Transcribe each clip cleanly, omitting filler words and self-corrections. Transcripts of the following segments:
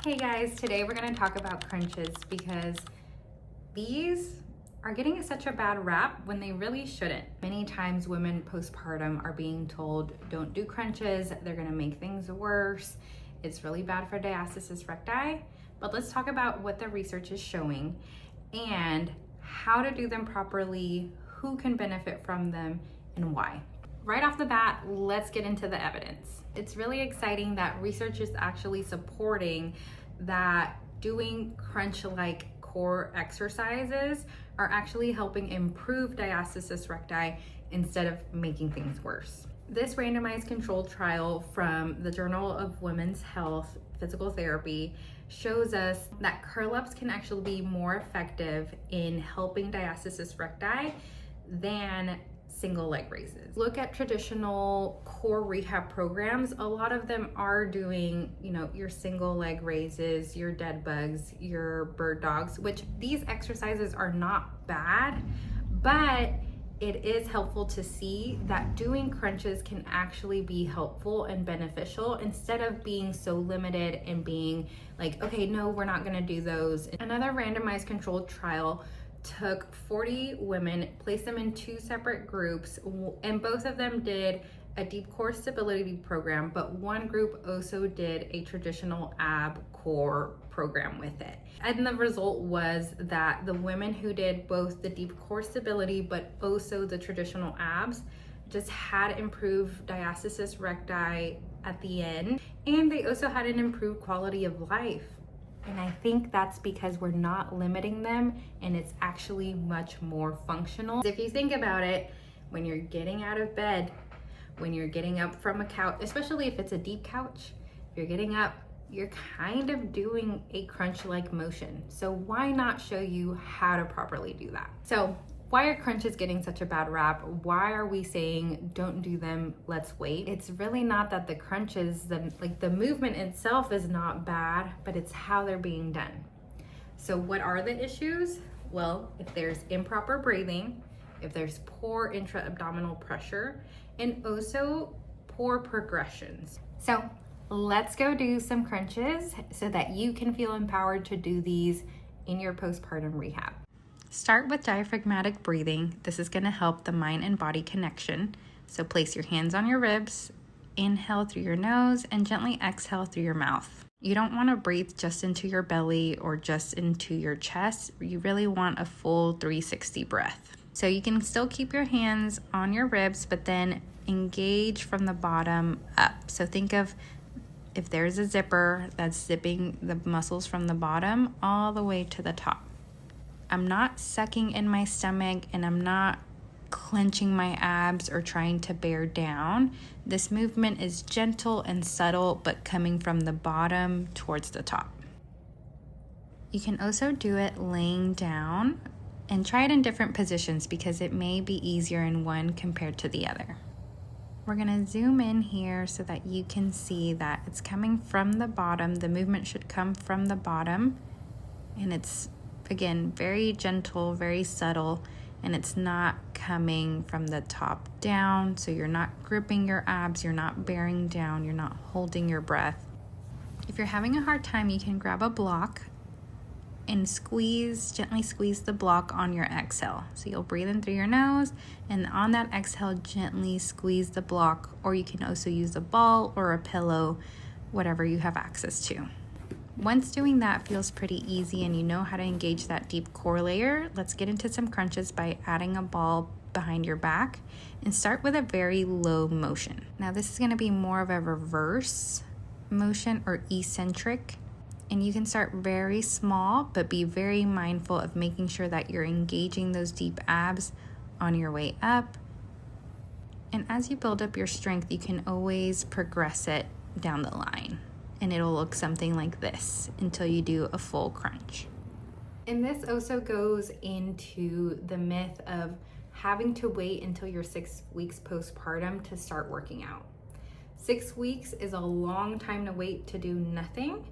Hey guys, today we're going to talk about crunches because these are getting such a bad rap when they really shouldn't. Many times women postpartum are being told don't do crunches, they're going to make things worse. It's really bad for diastasis recti. But let's talk about what the research is showing and how to do them properly, who can benefit from them, and why. Right off the bat, let's get into the evidence. It's really exciting that research is actually supporting that doing crunch-like core exercises are actually helping improve diastasis recti instead of making things worse. This randomized controlled trial from the Journal of Women's Health Physical Therapy shows us that curl-ups can actually be more effective in helping diastasis recti than single leg raises. Look at traditional core rehab programs. A lot of them are doing, your single leg raises, your dead bugs, your bird dogs, which these exercises are not bad, but it is helpful to see that doing crunches can actually be helpful and beneficial instead of being so limited and being like, okay, no, we're not gonna do those. Another randomized controlled trial took 40 women, placed them in two separate groups, and both of them did a deep core stability program, but one group also did a traditional ab core program with it. And the result was that the women who did both the deep core stability but also the traditional abs just had improved diastasis recti at the end, and they also had an improved quality of life. And I think that's because we're not limiting them and it's actually much more functional. If you think about it, when you're getting out of bed, when you're getting up from a couch, especially if it's a deep couch, if you're getting up, you're kind of doing a crunch-like motion. So why not show you how to properly do that? So why are crunches getting such a bad rap? Why are we saying don't do them, let's wait? It's really not that the crunches, the movement itself is not bad, but it's how they're being done. So what are the issues? Well, if there's improper breathing, if there's poor intra-abdominal pressure, and also poor progressions. So let's go do some crunches so that you can feel empowered to do these in your postpartum rehab. Start with diaphragmatic breathing. This is going to help the mind and body connection. So place your hands on your ribs, inhale through your nose, and gently exhale through your mouth. You don't want to breathe just into your belly or just into your chest. You really want a full 360 breath. So you can still keep your hands on your ribs, but then engage from the bottom up. So think of if there's a zipper that's zipping the muscles from the bottom all the way to the top. I'm not sucking in my stomach and I'm not clenching my abs or trying to bear down. This movement is gentle and subtle, but coming from the bottom towards the top. You can also do it laying down and try it in different positions because it may be easier in one compared to the other. We're gonna zoom in here so that you can see that it's coming from the bottom. The movement should come from the bottom, and it's again, very gentle, very subtle, and it's not coming from the top down. So you're not gripping your abs, you're not bearing down, you're not holding your breath. If you're having a hard time, you can grab a block and gently squeeze the block on your exhale. So you'll breathe in through your nose, and on that exhale, gently squeeze the block, or you can also use a ball or a pillow, whatever you have access to. Once doing that feels pretty easy and you know how to engage that deep core layer, let's get into some crunches by adding a ball behind your back and start with a very low motion. Now this is going to be more of a reverse motion or eccentric, and you can start very small but be very mindful of making sure that you're engaging those deep abs on your way up. And as you build up your strength, you can always progress it down the line. And it'll look something like this until you do a full crunch. And this also goes into the myth of having to wait until you're 6 weeks postpartum to start working out. 6 weeks is a long time to wait to do nothing,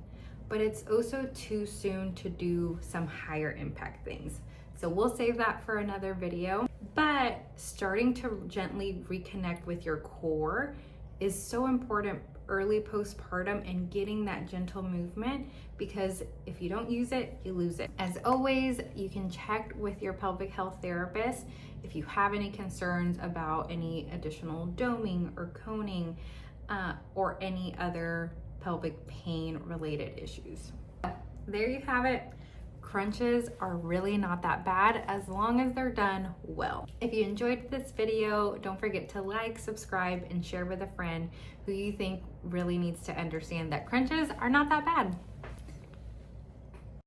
but it's also too soon to do some higher impact things. So we'll save that for another video. But starting to gently reconnect with your core is so important early postpartum and getting that gentle movement, because if you don't use it, you lose it. As always, you can check with your pelvic health therapist if you have any concerns about any additional doming or coning or any other pelvic pain related issues. There you have it. Crunches are really not that bad as long as they're done well. If you enjoyed this video, don't forget to like, subscribe, and share with a friend who you think really needs to understand that crunches are not that bad.